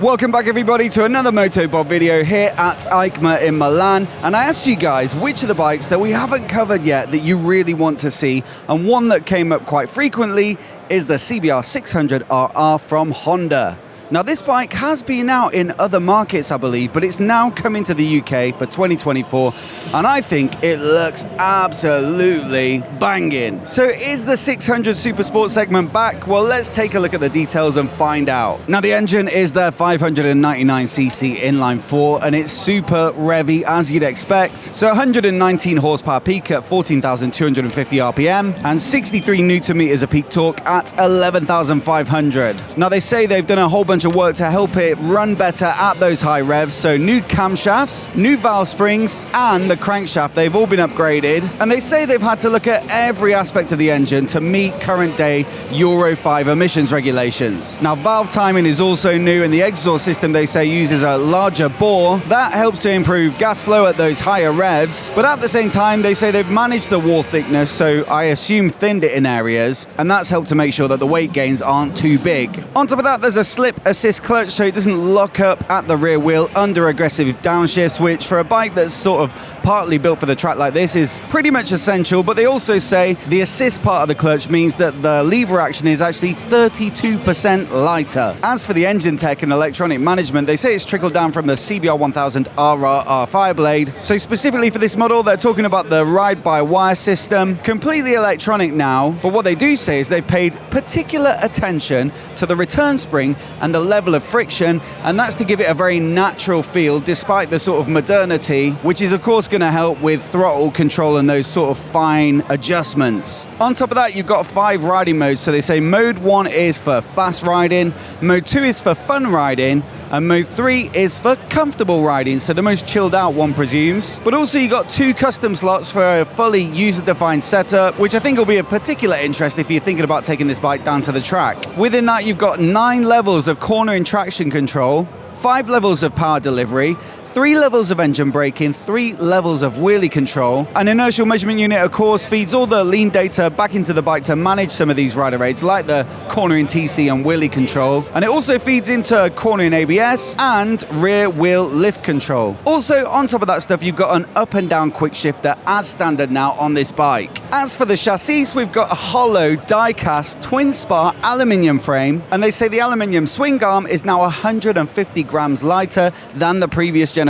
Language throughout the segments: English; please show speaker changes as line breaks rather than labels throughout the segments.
Welcome back everybody to another MOTOBOB video here at EICMA in Milan, and I asked you guys which of the bikes that we haven't covered yet that you really want to see, and one that came up quite frequently is the CBR600RR from Honda. Now this bike has been out in other markets I believe, but it's now coming to the UK for 2024 and I think it looks absolutely banging. So is the 600 Super Sport segment back? Well, let's take a look at the details and find out. Now the engine is their 599cc inline 4 and it's super revvy as you'd expect. So 119 horsepower peak at 14,250 RPM and 63 Newton meters of peak torque at 11,500. Now they say they've done a whole bunch of work to help it run better at those high revs, so new camshafts, new valve springs and the crankshaft, they've all been upgraded, and they say they've had to look at every aspect of the engine to meet current day Euro 5 emissions regulations. Now valve timing is also new and the exhaust system they say uses a larger bore that helps to improve gas flow at those higher revs, but at the same time they say they've managed the wall thickness, so I assume thinned it in areas, and that's helped to make sure that the weight gains aren't too big. On top of that there's a slip assist clutch so it doesn't lock up at the rear wheel under aggressive downshifts, which for a bike that's sort of partly built for the track like this is pretty much essential, but they also say the assist part of the clutch means that the lever action is actually 32% lighter. As for the engine tech and electronic management, they say it's trickled down from the CBR600RR R5 blade. So specifically for this model they're talking about the ride-by-wire system, completely electronic now, but what they do say is they've paid particular attention to the return spring and the level of friction, and that's to give it a very natural feel despite the sort of modernity, which is of course going to help with throttle control and those sort of fine adjustments. On top of that you've got 5 riding modes, so they say mode 1 is for fast riding, mode 2 is for fun riding, and mode 3 is for comfortable riding, so the most chilled out one presumes. But also you got 2 custom slots for a fully user-defined setup, which I think will be of particular interest if you're thinking about taking this bike down to the track. Within that you've got 9 levels of cornering traction control, 5 levels of power delivery, 3 levels of engine braking, 3 levels of wheelie control. An inertial measurement unit of course feeds all the lean data back into the bike to manage some of these rider aids like the cornering TC and wheelie control, and it also feeds into cornering ABS and rear wheel lift control. Also on top of that stuff you've got an up and down quick shifter as standard now on this bike. As for the chassis, we've got a hollow die-cast twin spar aluminium frame, and they say the aluminium swing arm is now 150 grams lighter than the previous generation.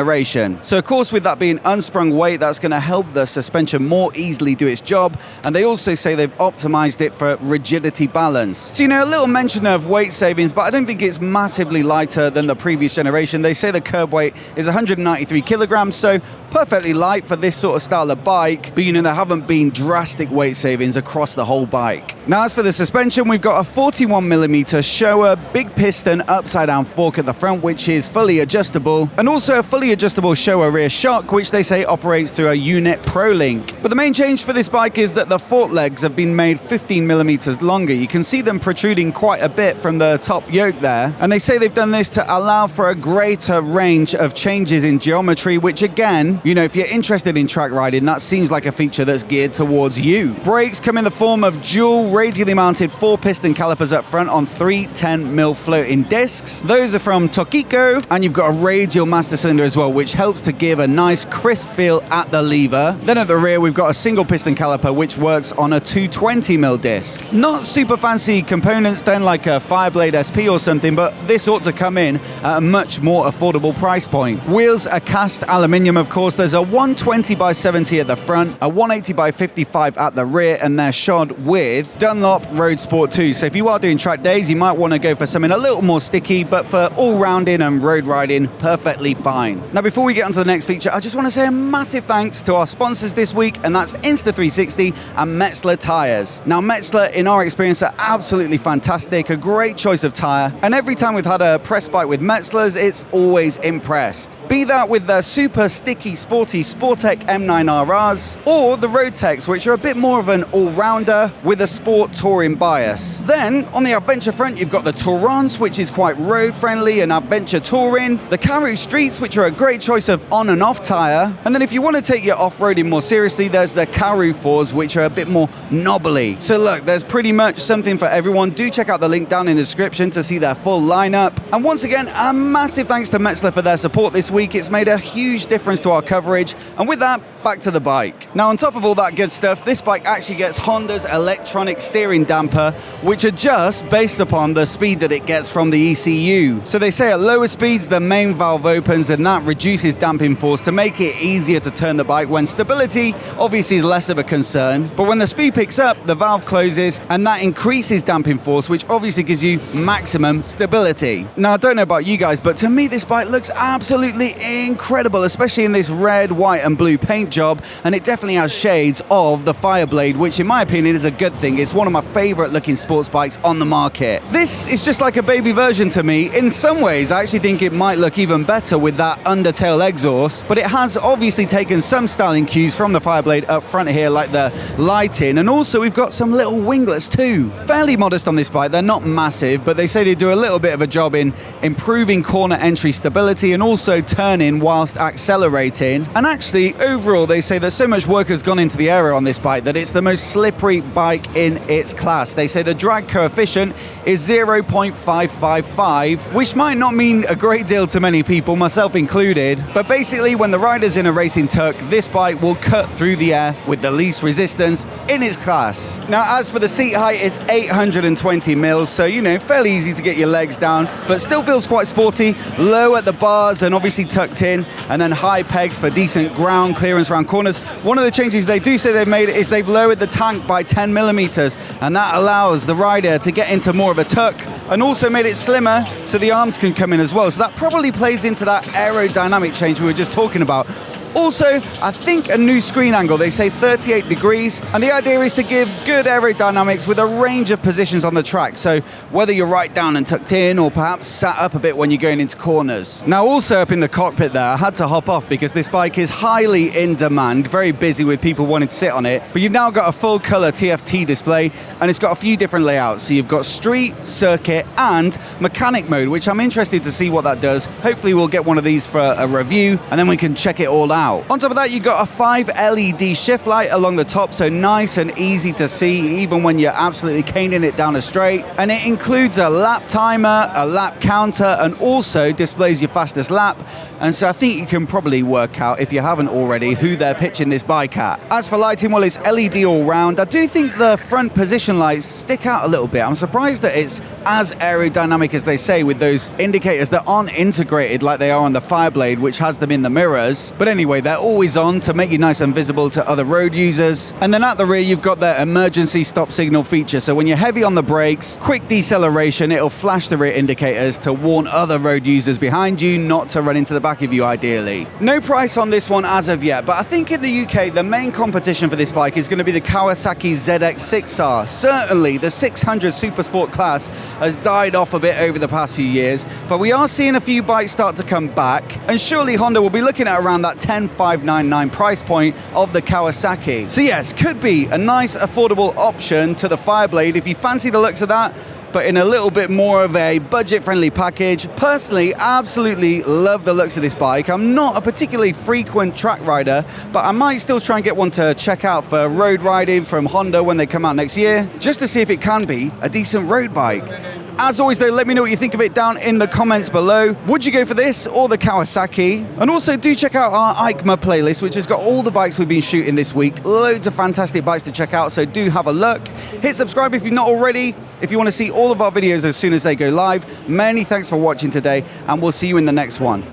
So of course with that being unsprung weight, that's going to help the suspension more easily do its job, and they also say they've optimized it for rigidity balance. So you know, a little mention of weight savings, but I don't think it's massively lighter than the previous generation. They say the curb weight is 193 kilograms, so perfectly light for this sort of style of bike, but you know there haven't been drastic weight savings across the whole bike. Now as for the suspension, we've got a 41mm Showa big piston upside down fork at the front, which is fully adjustable, and also a fully adjustable Showa rear shock, which they say operates through a unit Pro Link. But the main change for this bike is that the fork legs have been made 15mm longer. You can see them protruding quite a bit from the top yoke there, and they say they've done this to allow for a greater range of changes in geometry, which again, you know, if you're interested in track riding, that seems like a feature that's geared towards you. Brakes come in the form of dual radially mounted 4-piston calipers up front on 3 10mm floating discs. Those are from Tokiko, and you've got a radial master cylinder as well, which helps to give a nice crisp feel at the lever. Then at the rear we've got a single piston caliper which works on a 220mm disc. Not super fancy components then, like a Fireblade SP or something, but this ought to come in at a much more affordable price point. Wheels are cast aluminium of course. There's a 120/70 at the front, a 180/55 at the rear, and they're shod with Dunlop Road Sport 2. So if you are doing track days, you might want to go for something a little more sticky, but for all-rounding and road riding, perfectly fine. Now before we get on to the next feature, I just want to say a massive thanks to our sponsors this week, and that's Insta360 and Metzeler Tyres. Now Metzeler, in our experience, are absolutely fantastic, a great choice of tyre, and every time we've had a press bike with Metzelers, it's always impressed. Be that with their super sticky sporty Sportec M9RRs, or the Roadtecs, which are a bit more of an all-rounder with a sport touring bias. Then, on the adventure front, you've got the Tourance, which is quite road-friendly and adventure touring, the Karoo Streets, which are a great choice of on and off tyre, and then if you want to take your off-roading more seriously, there's the Karoo 4s, which are a bit more knobbly. So look, there's pretty much something for everyone. Do check out the link down in the description to see their full lineup. And once again, a massive thanks to Metzler for their support this week. It's made a huge difference to our coverage. And with that, back to the bike. Now, on top of all that good stuff, this bike actually gets Honda's electronic steering damper, which adjusts based upon the speed that it gets from the ECU. So they say at lower speeds, the main valve opens and that reduces damping force to make it easier to turn the bike when stability obviously is less of a concern. But when the speed picks up, the valve closes and that increases damping force, which obviously gives you maximum stability. Now, I don't know about you guys, but to me, this bike looks absolutely incredible, especially in this red, white and blue paint job, and it definitely has shades of the Fireblade, which in my opinion is a good thing. It's one of my favorite looking sports bikes on the market. This is just like a baby version to me. In some ways, I actually think it might look even better with that undertail exhaust, but it has obviously taken some styling cues from the Fireblade up front here, like the lighting, and also we've got some little winglets too. Fairly modest on this bike, they're not massive, but they say they do a little bit of a job in improving corner entry stability and also turning whilst accelerating. And actually, overall, they say that so much work has gone into the aero on this bike that it's the most slippery bike in its class. They say the drag coefficient is 0.555, which might not mean a great deal to many people, myself included, but basically when the rider's in a racing tuck, this bike will cut through the air with the least resistance in its class. Now, as for the seat height, it's 820 mils, so you know, fairly easy to get your legs down, but still feels quite sporty, low at the bars and obviously tucked in, and then high pegs for decent ground clearance around corners. One of the changes they do say they've made is they've lowered the tank by 10 millimeters, and that allows the rider to get into more of a tuck, and also made it slimmer so the arms can come in as well. So that probably plays into that aerodynamic change we were just talking about. Also, I think a new screen angle, they say 38 degrees, and the idea is to give good aerodynamics with a range of positions on the track, so whether you're right down and tucked in or perhaps sat up a bit when you're going into corners. Now, also up in the cockpit there, I had to hop off because this bike is highly in demand, very busy with people wanting to sit on it, but you've now got a full color TFT display, and it's got a few different layouts, so you've got street, circuit, and mechanic mode, which I'm interested to see what that does. Hopefully we'll get one of these for a review, and then we can check it all out. On top of that, you've got a 5 LED shift light along the top, so nice and easy to see even when you're absolutely caning it down a straight. And it includes a lap timer, a lap counter, and also displays your fastest lap. And so I think you can probably work out, if you haven't already, who they're pitching this bike at. As for lighting, well, it's LED all round. I do think the front position lights stick out a little bit. I'm surprised that it's as aerodynamic as they say, with those indicators that aren't integrated like they are on the Fireblade, which has them in the mirrors. But anyway, they're always on to make you nice and visible to other road users. And then at the rear, you've got the emergency stop signal feature. So when you're heavy on the brakes, quick deceleration, it'll flash the rear indicators to warn other road users behind you not to run into the back of you, ideally. No price on this one as of yet, but I think in the UK, the main competition for this bike is going to be the Kawasaki ZX6R. Certainly, the 600 Supersport class has died off a bit over the past few years, but we are seeing a few bikes start to come back, and surely Honda will be looking at around that 10,599 price point of the Kawasaki. So yes, could be a nice affordable option to the Fireblade if you fancy the looks of that, but in a little bit more of a budget-friendly package. Personally, absolutely love the looks of this bike. I'm not a particularly frequent track rider, but I might still try and get one to check out for road riding from Honda when they come out next year, just to see if it can be a decent road bike. As always though, let me know what you think of it down in the comments below. Would you go for this or the Kawasaki? And also do check out our EICMA playlist, which has got all the bikes we've been shooting this week. Loads of fantastic bikes to check out, so do have a look. Hit subscribe if you've not already, if you want to see all of our videos as soon as they go live. Many thanks for watching today, and we'll see you in the next one.